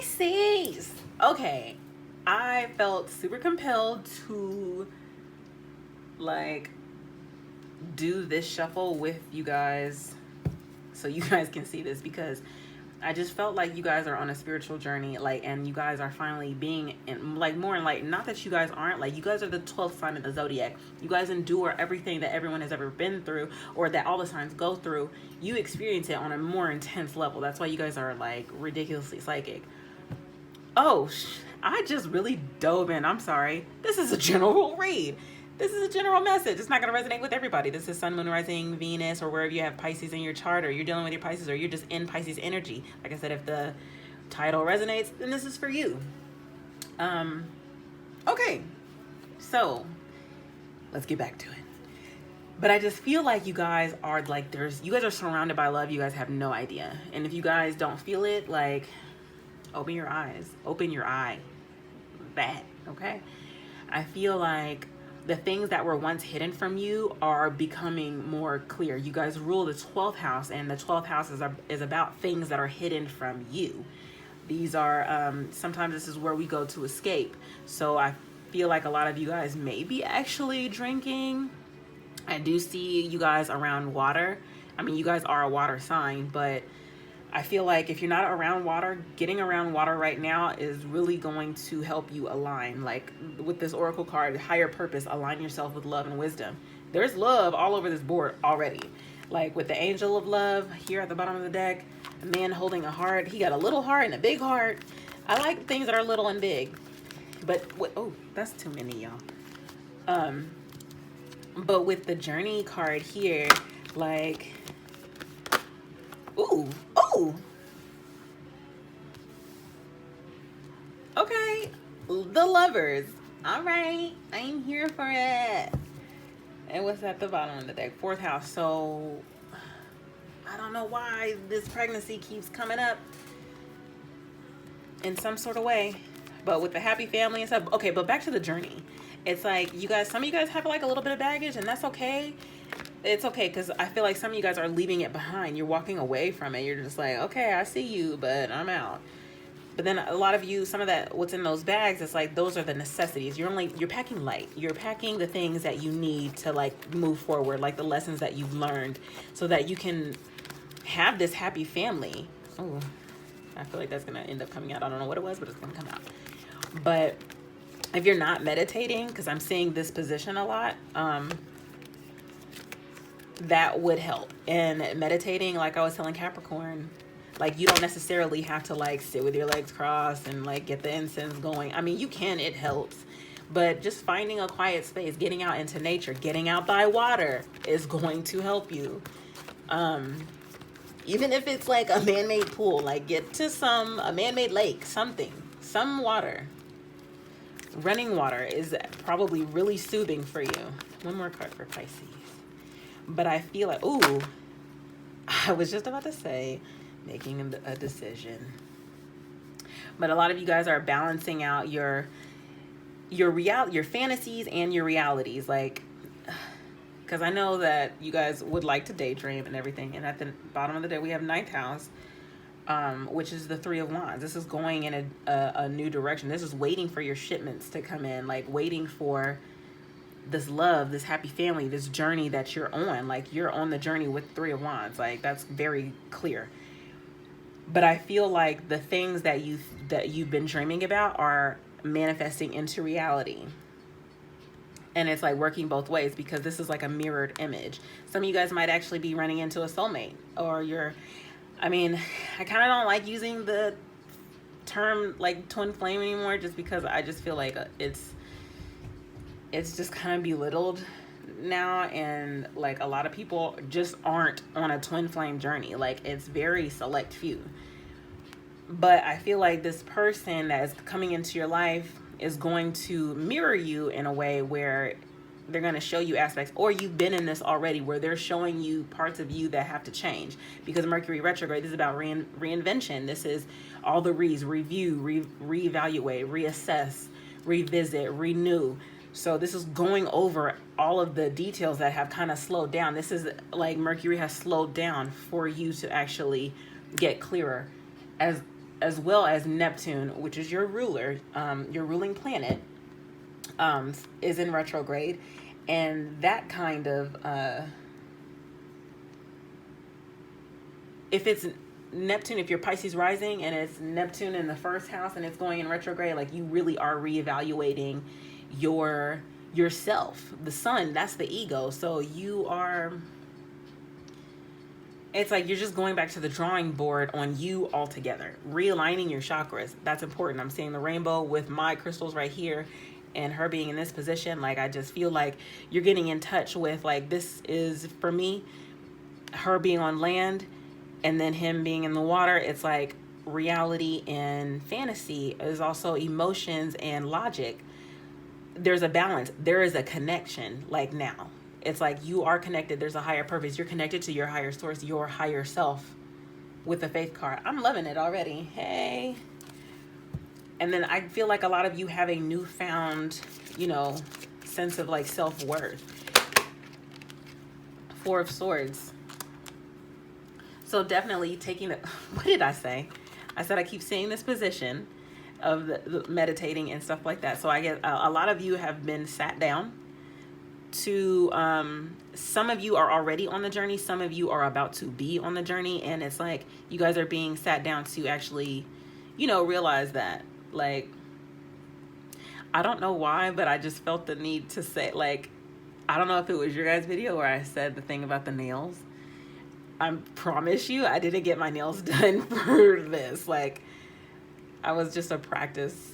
Pisces. Okay, I felt super compelled to like do this shuffle with you guys so you guys can see this, because I just felt like you guys are on a spiritual journey, like, and you guys are finally being like more enlightened. Not that you guys aren't, like, you guys are the 12th sign of the zodiac. You guys endure everything that everyone has ever been through, or that all the signs go through. You experience it on a more intense level. That's why you guys are like ridiculously psychic. Oh, I just really dove in. I'm sorry. This is a general read. This is a general message. It's not going to resonate with everybody. This is Sun, Moon, Rising, Venus, or wherever you have Pisces in your chart, or you're dealing with your Pisces, or you're just in Pisces energy. Like I said, if the title resonates, then this is for you. Okay, so let's get back to it. But I just feel like you guys are like, you guys are surrounded by love. You guys have no idea. And if you guys don't feel it, like, open your eyes. Open your eye. That, okay? I feel like the things that were once hidden from you are becoming more clear. You guys rule the 12th house, and the 12th house is about things that are hidden from you. These are, sometimes this is where we go to escape. So I feel like a lot of you guys may be actually drinking. I do see you guys around water. I mean, you guys are a water sign, but I feel like if you're not around water, getting around water right now is really going to help you align. Like with this oracle card, higher purpose, align yourself with love and wisdom. There's love all over this board already. Like with the angel of love here at the bottom of the deck, a man holding a heart. He got a little heart and a big heart. I like things that are little and big. But oh, that's too many, y'all. But with the journey card here, like, ooh, okay, the lovers. All right, I'm here for it. And what's at the bottom of the deck? 4th house. So I don't know why this pregnancy keeps coming up in some sort of way, but with the happy family and stuff. Okay, but back to the journey. It's like you guys, some of you guys have like a little bit of baggage, and that's okay. It's okay, because I feel like some of you guys are leaving it behind. You're walking away from it. You're just like, okay, I see you, but I'm out. But then a lot of you, some of that, what's in those bags, it's like those are the necessities. You're packing light. You're packing the things that you need to like move forward, like the lessons that you've learned, so that you can have this happy family. Oh, I feel like that's gonna end up coming out. I don't know what it was, but it's gonna come out. But if you're not meditating, because I'm seeing this position a lot, that would help. And meditating, like I was telling Capricorn, like you don't necessarily have to like sit with your legs crossed and like get the incense going. I mean, you can, it helps. But just finding a quiet space, getting out into nature, getting out by water is going to help you. Even if it's like a man-made pool, like get to a man-made lake, some water. Running water is probably really soothing for you. One more card for Pisces. But I feel like, ooh, I was just about to say, making a decision. But a lot of you guys are balancing out your fantasies and your realities. Like, because I know that you guys would like to daydream and everything. And at the bottom of the day, we have 9th house. Which is the 3 of Wands. This is going in a new direction. This is waiting for your shipments to come in, like waiting for this love, this happy family, this journey that you're on. Like you're on the journey with 3 of Wands. Like that's very clear. But I feel like the things that you've been dreaming about are manifesting into reality. And it's like working both ways, because this is like a mirrored image. Some of you guys might actually be running into a soulmate, or I mean, I kind of don't like using the term like twin flame anymore, just because I just feel like it's just kind of belittled now, and like a lot of people just aren't on a twin flame journey. Like it's very select few. But I feel like this person that is coming into your life is going to mirror you in a way where they're going to show you aspects, or you've been in this already, where they're showing you parts of you that have to change, because Mercury retrograde, this is about reinvention. This is all the review, reevaluate, reassess, revisit, renew. So this is going over all of the details that have kind of slowed down. This is like Mercury has slowed down for you to actually get clearer, as as well as Neptune, which is your ruler, your ruling planet, is in retrograde. And that kind of, if it's Neptune, if you're Pisces rising and it's Neptune in the first house and it's going in retrograde, like you really are reevaluating yourself. The sun, that's the ego. So you are, it's like you're just going back to the drawing board on you altogether, realigning your chakras. That's important. I'm seeing the rainbow with my crystals right here and her being in this position. Like, I just feel like you're getting in touch with, like, this is, for me, her being on land and then him being in the water. It's like reality and fantasy is also emotions and logic. There's a balance. There is a connection. Like, now it's like you are connected. There's a higher purpose. You're connected to your higher source, your higher self, with the faith card. I'm loving it already. Hey. And then I feel like a lot of you have a newfound, you know, sense of like self-worth. Four of Swords. So definitely taking the, what did I say? I said I keep seeing this position of the meditating and stuff like that. So I get a lot of you have been sat down to, some of you are already on the journey. Some of you are about to be on the journey. And it's like you guys are being sat down to actually, you know, realize that, like, I don't know why, but I just felt the need to say, like, I don't know if it was your guys' video where I said the thing about the nails. I promise you, I didn't get my nails done for this. Like, I was just a practice,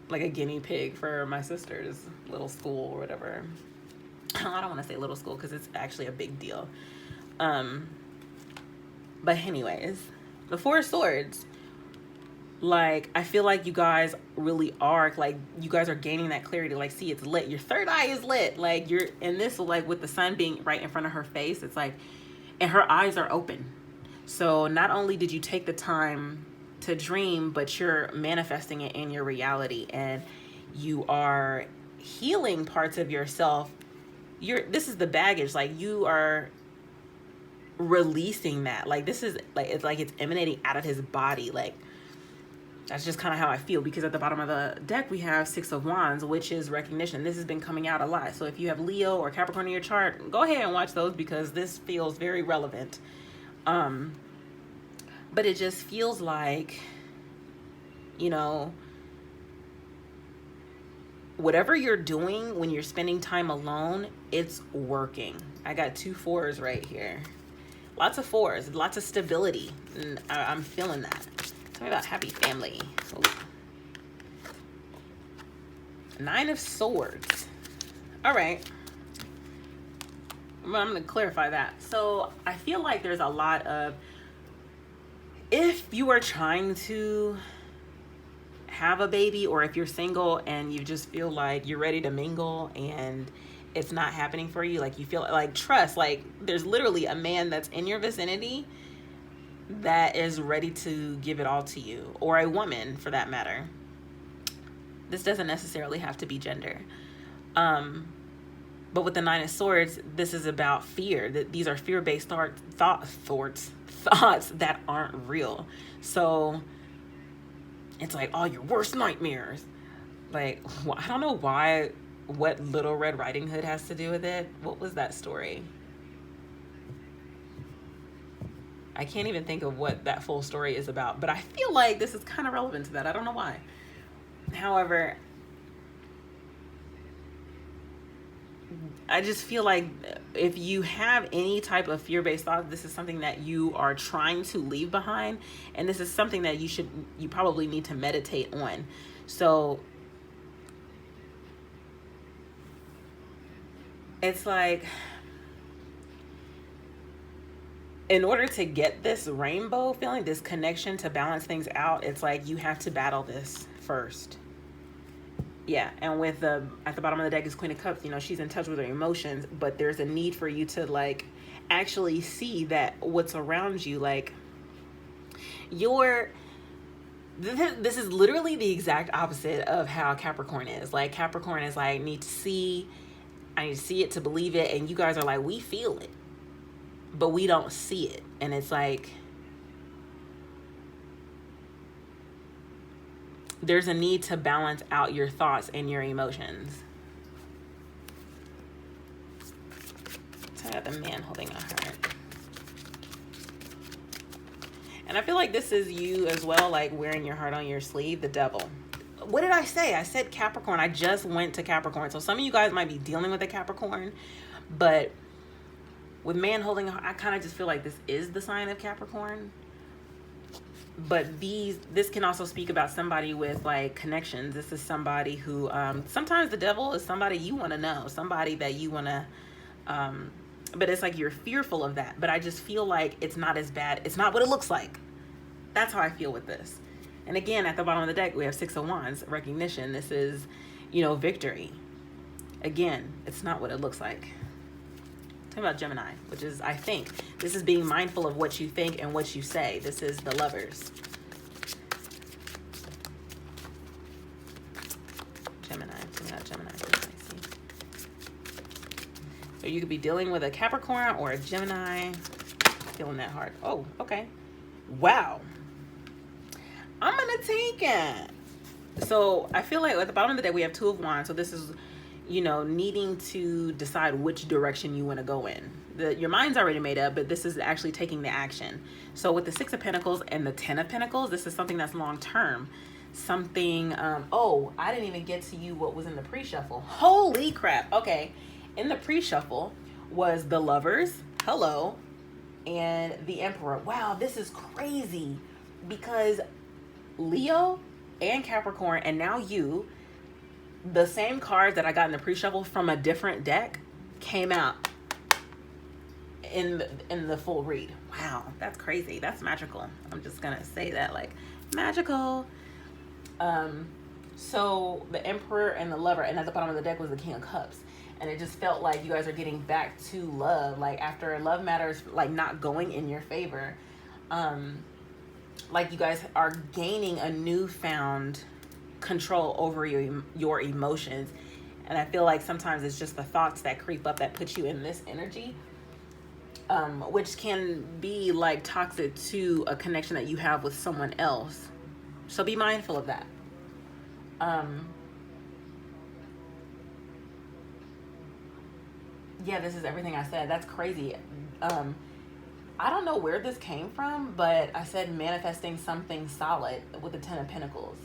like a guinea pig for my sister's little school or whatever. I don't want to say little school because it's actually a big deal. But anyways, the Four of Swords, like, I feel like you guys really are, like, you guys are gaining that clarity. Like, see, it's lit. Your third eye is lit. Like, you're in this, like, with the sun being right in front of her face, it's like, and her eyes are open. So not only did you take the time to dream, but you're manifesting it in your reality, and you are healing parts of yourself. This is the baggage. Like, you are releasing that. Like, this is like, it's emanating out of his body. Like, that's just kind of how I feel, because at the bottom of the deck we have Six of Wands, which is recognition. This has been coming out a lot. So if you have Leo or Capricorn in your chart, go ahead and watch those, because this feels very relevant. But it just feels like, you know, whatever you're doing when you're spending time alone, it's working. I got 2 4s right here. Lots of 4s, lots of stability. And I'm feeling that. Tell me about happy family. Ooh. 9 of Swords. All right. I'm going to clarify that. So I feel like there's a lot of, if you are trying to have a baby, or if you're single and you just feel like you're ready to mingle and it's not happening for you, like you feel like, trust, like there's literally a man that's in your vicinity that is ready to give it all to you, or a woman for that matter. This doesn't necessarily have to be gender. But with the 9 of Swords, this is about fear. That these are fear-based thoughts that aren't real. So it's like, oh, your worst nightmares. Like, I don't know what Little Red Riding Hood has to do with it. What was that story? I can't even think of what that full story is about, but I feel like this is kind of relevant to that. I don't know why. However, I just feel like if you have any type of fear-based thought, this is something that you are trying to leave behind, and this is something that you probably need to meditate on. So it's like, in order to get this rainbow feeling, this connection to balance things out, it's like you have to battle this first. Yeah, and with at the bottom of the deck is Queen of Cups. You know, she's in touch with her emotions, but there's a need for you to, like, actually see that what's around you, like, this is literally the exact opposite of how Capricorn is. Like, Capricorn is like, I need to see it to believe it, and you guys are like, we feel it, but we don't see it. And it's like, there's a need to balance out your thoughts and your emotions. So I got the man holding a heart. And I feel like this is you as well, like wearing your heart on your sleeve, the devil. What did I say? I said Capricorn. I just went to Capricorn. So some of you guys might be dealing with a Capricorn, but with man holding a heart, I kind of just feel like this is the sign of Capricorn. But this can also speak about somebody with like connections. This is somebody who, sometimes the devil is somebody you want to know, somebody that you want to, but it's like you're fearful of that. But I just feel like it's not as bad. It's not what it looks like. That's how I feel with this. And again, at the bottom of the deck, we have 6 of Wands, recognition. This is, victory. Again, it's not what it looks like. Talking about Gemini, which is, I think, this is being mindful of what you think and what you say. This is the Lovers. Gemini. So you could be dealing with a Capricorn or a Gemini. Feeling that hard. Oh, okay. Wow. I'm gonna take it. So I feel like at the bottom of the deck, we have 2 of Wands. So this is, needing to decide which direction you want to go in. Your mind's already made up, but this is actually taking the action. So with the 6 of Pentacles and the 10 of Pentacles, this is something that's long term. Something, I didn't even get to you what was in the pre-shuffle. Holy crap. Okay. In the pre-shuffle was the Lovers, hello, and the Emperor. Wow, this is crazy because Leo and Capricorn, and now you, the same cards that I got in the pre-shuffle from a different deck came out in the full read. Wow, that's crazy. That's magical. I'm just gonna say that, like, magical. So the Emperor and the Lover, and at the bottom of the deck was the King of Cups. And it just felt like you guys are getting back to love, like after love matters like not going in your favor. Like you guys are gaining a newfound control over your emotions. And I feel like sometimes it's just the thoughts that creep up that put you in this energy, which can be like toxic to a connection that you have with someone else. So be mindful of that. Yeah, this is everything I said. That's crazy. I don't know where this came from, but I said manifesting something solid with the 10 of Pentacles.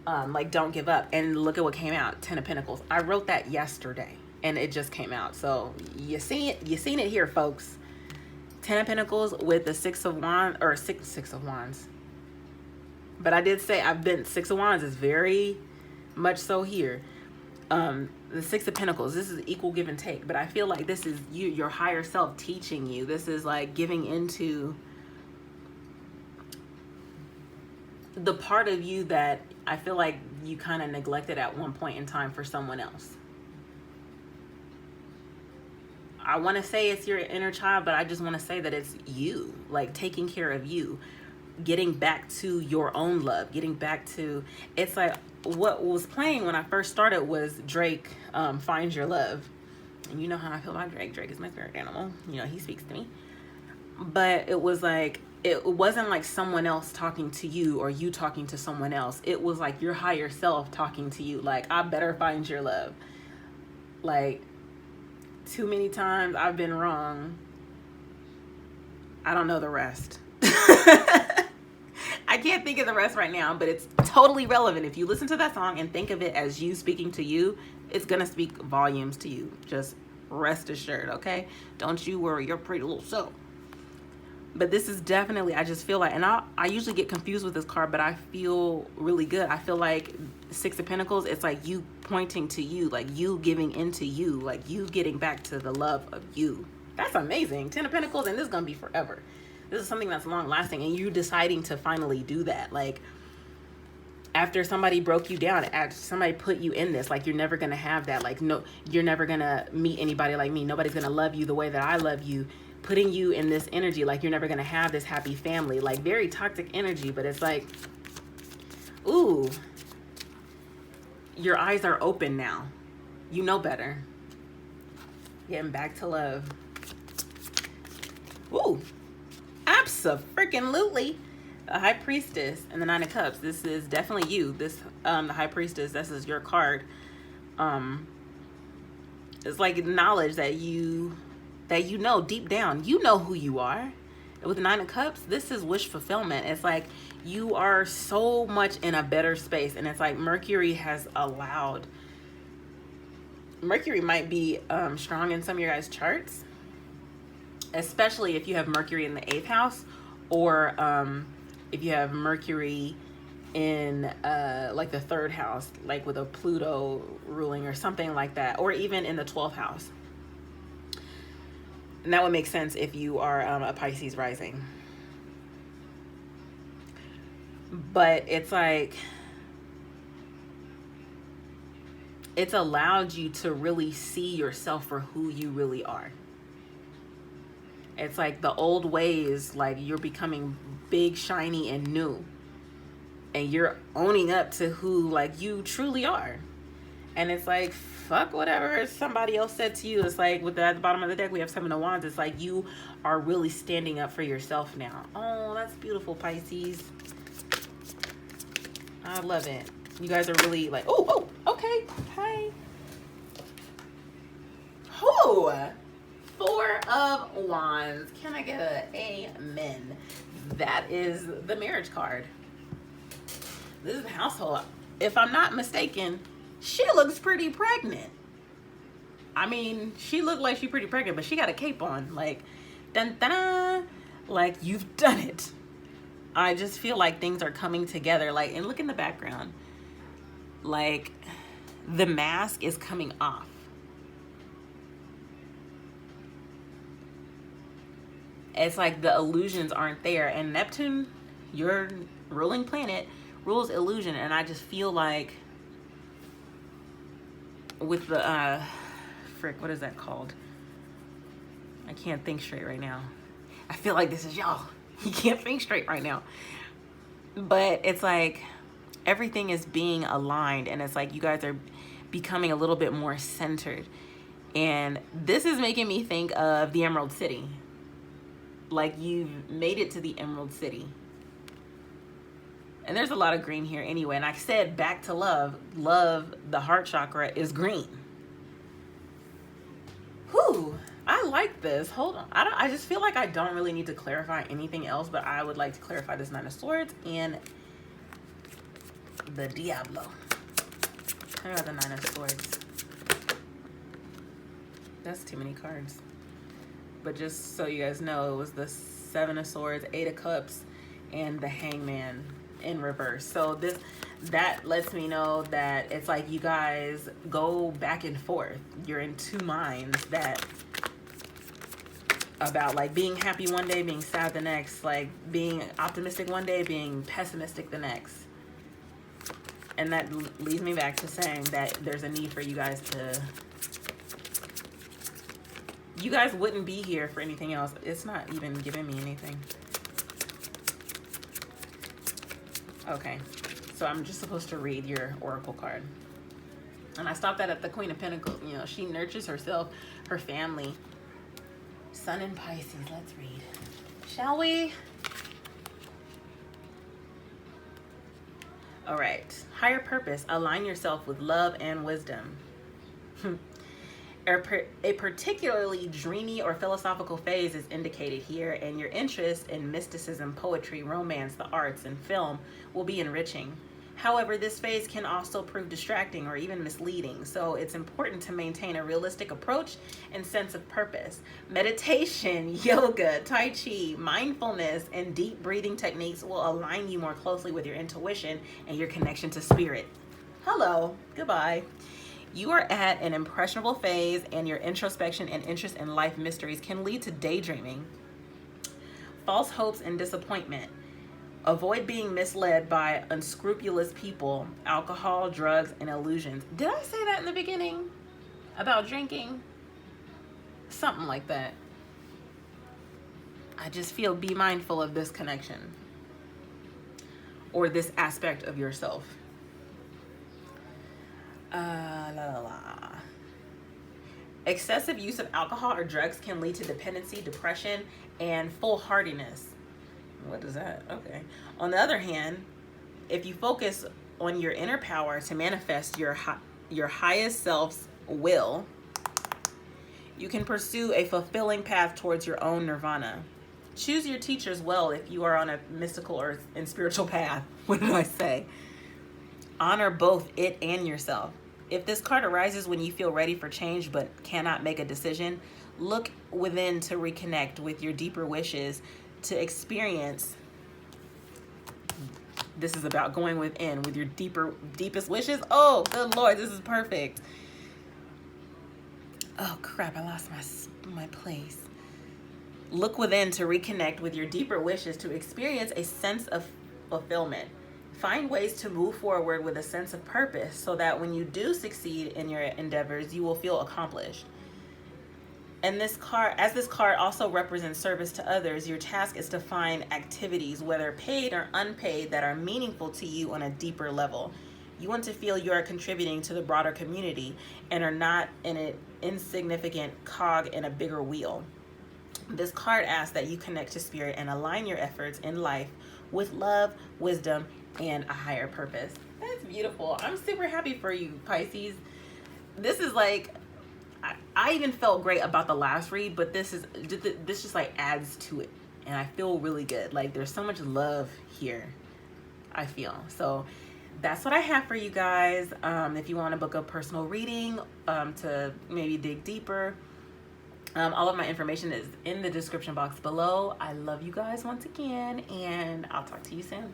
Like, don't give up. And look at what came out, 10 of Pentacles. I wrote that yesterday, and it just came out. So you seen it here, folks. 10 of Pentacles with the 6 of Wands, or six of Wands. But I did say 6 of Wands is very much so here. The 6 of Pentacles, this is equal give and take, but I feel like this is your higher self teaching you. This is like giving into the part of you that I feel like you kind of neglected at one point in time for someone else. I want to say it's your inner child, but I just want to say that it's you, like taking care of you, getting back to your own love, getting back to, it's like what was playing when I first started was Drake, Find Your Love. And you know how I feel about Drake. Drake is my spirit animal. He speaks to me. But it was like, it wasn't like someone else talking to you or you talking to someone else. It was like your higher self talking to you. Like, I better find your love. Like, too many times I've been wrong. I don't know the rest. I can't think of the rest right now, but it's totally relevant. If you listen to that song and think of it as you speaking to you, it's going to speak volumes to you. Just rest assured, okay? Don't you worry your pretty little self. But this is definitely, I just feel like, and I usually get confused with this card, but I feel really good. I feel like 6 of Pentacles, it's like you pointing to you, like you giving into you, like you getting back to the love of you. That's amazing. 10 of Pentacles, and this is going to be forever. This is something that's long lasting, and you deciding to finally do that. Like, after somebody broke you down, after somebody put you in this, like, you're never going to have that. Like, no, you're never going to meet anybody like me. Nobody's going to love you the way that I love you. Putting you in this energy, like, you're never going to have this happy family. Like, very toxic energy, but it's like, ooh, your eyes are open now. You know better. Getting back to love. Ooh. Abso-freaking-lutely. The High Priestess and the Nine of Cups. This is definitely you. This the High Priestess, this is your card. It's like knowledge that you know deep down. You know who you are. With the Nine of Cups, this is wish fulfillment. It's like you are so much in a better space, and it's like Mercury might be strong in some of your guys' charts, especially if you have Mercury in the 8th house, or if you have Mercury in like the 3rd house, like with a Pluto ruling or something like that, or even in the 12th house. And that would make sense if you are a Pisces rising. But it's like, it's allowed you to really see yourself for who you really are. It's like the old ways, like you're becoming big, shiny, and new. And you're owning up to who like you truly are. And it's like, fuck whatever somebody else said to you. It's like at the bottom of the deck, we have 7 of Wands. It's like you are really standing up for yourself now. Oh, that's beautiful, Pisces. I love it. You guys are really like, oh, okay. Hi. Who? 4 of Wands. Can I get a amen? That is the marriage card. This is the household. If I'm not mistaken, she looks pretty pregnant. I mean, she looked like she's pretty pregnant, but she got a cape on. Like, dun dun dun. Like, you've done it. I just feel like things are coming together. Like, and look in the background. Like, the mask is coming off. It's like the illusions aren't there. And Neptune, your ruling planet, rules illusion. And I just feel like with the what is that called? I can't think straight right now. I feel like this is y'all. You can't think straight right now. But it's like everything is being aligned, and it's like you guys are becoming a little bit more centered. And this is making me think of the Emerald City. Like you've made it to the Emerald City. And there's a lot of green here anyway. And I said back to love. Love, the heart chakra, is green. Whew. I like this. Hold on. I just feel like I don't really need to clarify anything else, but I would like to clarify this Nine of Swords and the Diablo. I got the Nine of Swords. That's too many cards. But just so you guys know, it was the 7 of Swords, 8 of Cups, and the Hangman in reverse. So that lets me know that it's like you guys go back and forth. You're in two minds about like being happy one day, being sad the next, like being optimistic one day, being pessimistic the next. And that leads me back to saying that there's a need for you guys to, you guys wouldn't be here for anything else. It's not even giving me anything. Okay, so I'm just supposed to read your oracle card. And I stopped that at the Queen of Pentacles. You know, she nurtures herself, her family. Sun in Pisces, let's read. Shall we? All right, higher purpose, align yourself with love and wisdom. A particularly dreamy or philosophical phase is indicated here, and your interest in mysticism, poetry, romance, the arts, and film will be enriching. However, this phase can also prove distracting or even misleading, so it's important to maintain a realistic approach and sense of purpose. Meditation, yoga, tai chi, mindfulness, and deep breathing techniques will align you more closely with your intuition and your connection to spirit. Hello, goodbye. You are at an impressionable phase, and your introspection and interest in life mysteries can lead to daydreaming, false hopes, and disappointment. Avoid being misled by unscrupulous people, alcohol, drugs, and illusions. Did I say that in the beginning about drinking? Something like that. I just feel be mindful of this connection or this aspect of yourself. Excessive use of alcohol or drugs can lead to dependency, depression, and foolhardiness. What is that? Okay. On the other hand, if you focus on your inner power to manifest your highest self's will, you can pursue a fulfilling path towards your own nirvana. Choose your teachers well if you are on a mystical or and spiritual path. What did I say? Honor both it and yourself. If this card arises when you feel ready for change but cannot make a decision, look within to reconnect with your deeper wishes to experience. This is about going within with your deepest wishes. Oh, good Lord, this is perfect. Oh crap, I lost my place. Look within to reconnect with your deeper wishes to experience a sense of fulfillment. Find ways to move forward with a sense of purpose so that when you do succeed in your endeavors, you will feel accomplished. And this card also represents service to others, your task is to find activities, whether paid or unpaid, that are meaningful to you on a deeper level. You want to feel you are contributing to the broader community and are not an insignificant cog in a bigger wheel. This card asks that you connect to spirit and align your efforts in life with love, wisdom, and a higher purpose. That's beautiful. I'm super happy for you, Pisces. This is like, I even felt great about the last read, but this just like adds to it, and I feel really good. Like there's so much love here, I feel. So that's what I have for you guys. If you want to book a personal reading to maybe dig deeper, all of my information is in the description box below. I love you guys once again, and I'll talk to you soon.